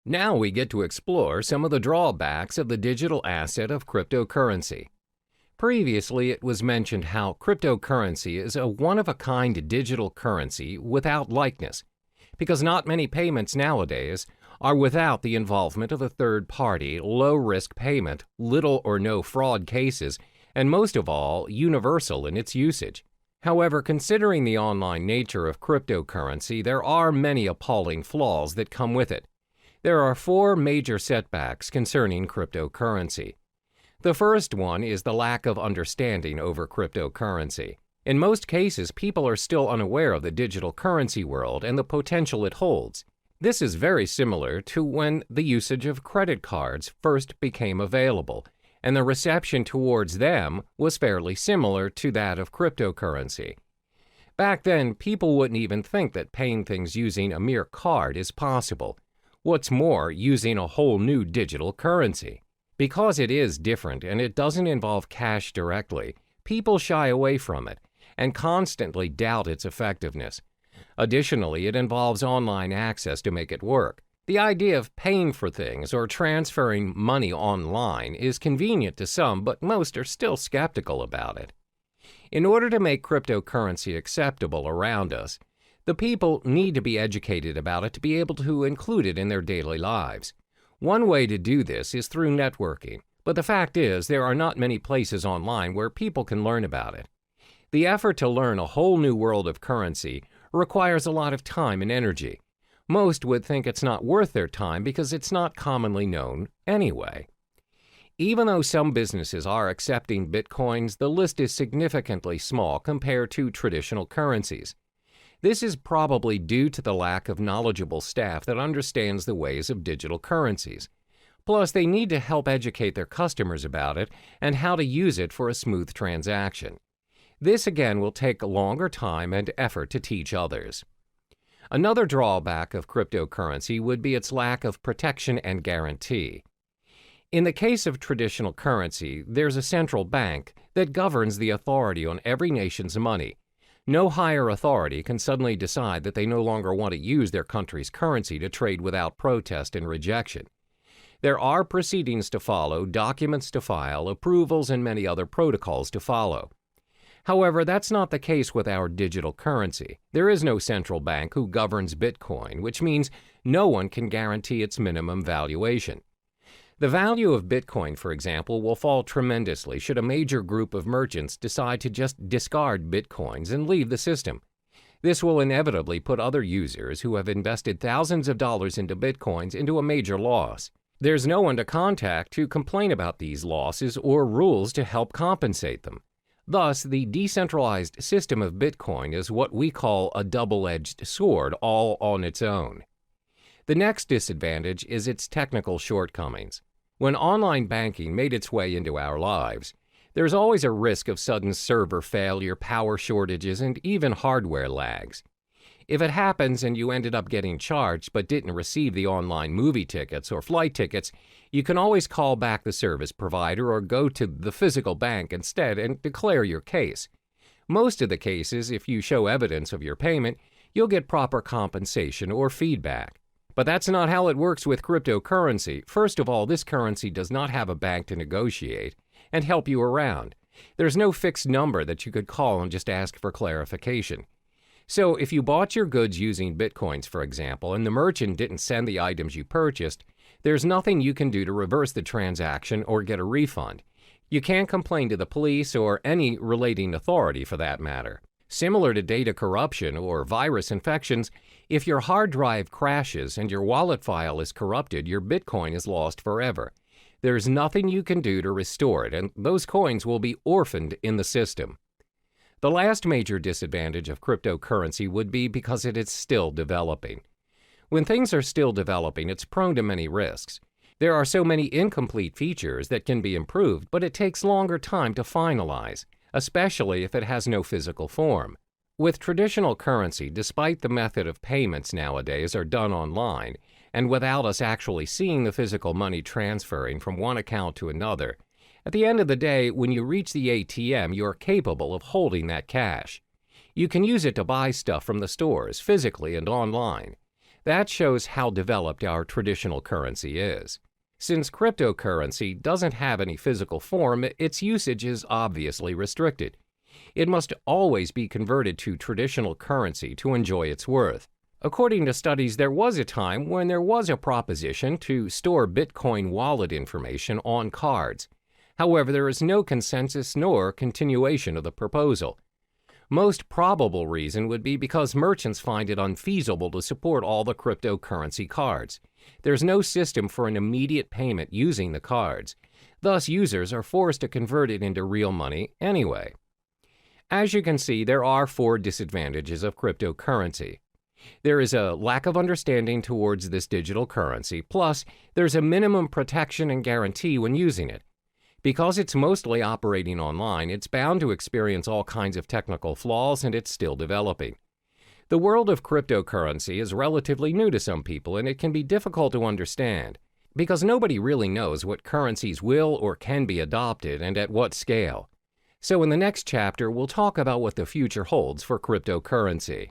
Now we get to explore some of the drawbacks of the digital asset of cryptocurrency. Previously, it was mentioned how cryptocurrency is a one-of-a-kind digital currency without likeness, because not many payments nowadays are without the involvement of a third-party, low-risk payment, little or no fraud cases, and most of all, universal in its usage. However, considering the online nature of cryptocurrency, there are many appalling flaws that come with it. There are 4 major setbacks concerning cryptocurrency. The first one is the lack of understanding over cryptocurrency. In most cases, people are still unaware of the digital currency world and the potential it holds. This is very similar to when the usage of credit cards first became available, and the reception towards them was fairly similar to that of cryptocurrency. Back then, people wouldn't even think that paying things using a mere card is possible. What's more, using a whole new digital currency. Because it is different and it doesn't involve cash directly, people shy away from it and constantly doubt its effectiveness. Additionally, it involves online access to make it work. The idea of paying for things or transferring money online is convenient to some, but most are still skeptical about it. In order to make cryptocurrency acceptable around us, the people need to be educated about it to be able to include it in their daily lives. One way to do this is through networking, but the fact is there are not many places online where people can learn about it. The effort to learn a whole new world of currency requires a lot of time and energy. Most would think it's not worth their time because it's not commonly known anyway. Even though some businesses are accepting bitcoins, the list is significantly small compared to traditional currencies. This is probably due to the lack of knowledgeable staff that understands the ways of digital currencies. Plus, they need to help educate their customers about it and how to use it for a smooth transaction. This again will take a longer time and effort to teach others. Another drawback of cryptocurrency would be its lack of protection and guarantee. In the case of traditional currency, there's a central bank that governs the authority on every nation's money. No higher authority can suddenly decide that they no longer want to use their country's currency to trade without protest and rejection. There are proceedings to follow, documents to file, approvals, and many other protocols to follow. However, that's not the case with our digital currency. There is no central bank who governs Bitcoin, which means no one can guarantee its minimum valuation. The value of Bitcoin, for example, will fall tremendously should a major group of merchants decide to just discard Bitcoins and leave the system. This will inevitably put other users who have invested thousands of dollars into Bitcoins into a major loss. There's no one to contact to complain about these losses or rules to help compensate them. Thus, the decentralized system of Bitcoin is what we call a double-edged sword all on its own. The next disadvantage is its technical shortcomings. When online banking made its way into our lives, there's always a risk of sudden server failure, power shortages, and even hardware lags. If it happens and you ended up getting charged but didn't receive the online movie tickets or flight tickets, you can always call back the service provider or go to the physical bank instead and declare your case. Most of the cases, if you show evidence of your payment, you'll get proper compensation or feedback. But that's not how it works with cryptocurrency. First of all, this currency does not have a bank to negotiate and help you around. There's no fixed number that you could call and just ask for clarification. So if you bought your goods using Bitcoins, for example, and the merchant didn't send the items you purchased, there's nothing you can do to reverse the transaction or get a refund. You can't complain to the police or any relating authority for that matter. Similar to data corruption or virus infections, if your hard drive crashes and your wallet file is corrupted, your Bitcoin is lost forever. There's nothing you can do to restore it, and those coins will be orphaned in the system. The last major disadvantage of cryptocurrency would be because it is still developing. When things are still developing, it's prone to many risks. There are so many incomplete features that can be improved, but it takes longer time to finalize, especially if it has no physical form. With traditional currency, despite the method of payments nowadays are done online, and without us actually seeing the physical money transferring from one account to another, at the end of the day, when you reach the ATM, you are capable of holding that cash. You can use it to buy stuff from the stores, physically and online. That shows how developed our traditional currency is. Since cryptocurrency doesn't have any physical form, its usage is obviously restricted. It must always be converted to traditional currency to enjoy its worth. According to studies, there was a time when there was a proposition to store Bitcoin wallet information on cards. However, there is no consensus nor continuation of the proposal. Most probable reason would be because merchants find it unfeasible to support all the cryptocurrency cards. There's no system for an immediate payment using the cards. Thus, users are forced to convert it into real money anyway. As you can see, there are 4 disadvantages of cryptocurrency. There is a lack of understanding towards this digital currency, plus there's a minimum protection and guarantee when using it. Because it's mostly operating online, it's bound to experience all kinds of technical flaws, and it's still developing. The world of cryptocurrency is relatively new to some people, and it can be difficult to understand, because nobody really knows what currencies will or can be adopted and at what scale. So in the next chapter, we'll talk about what the future holds for cryptocurrency.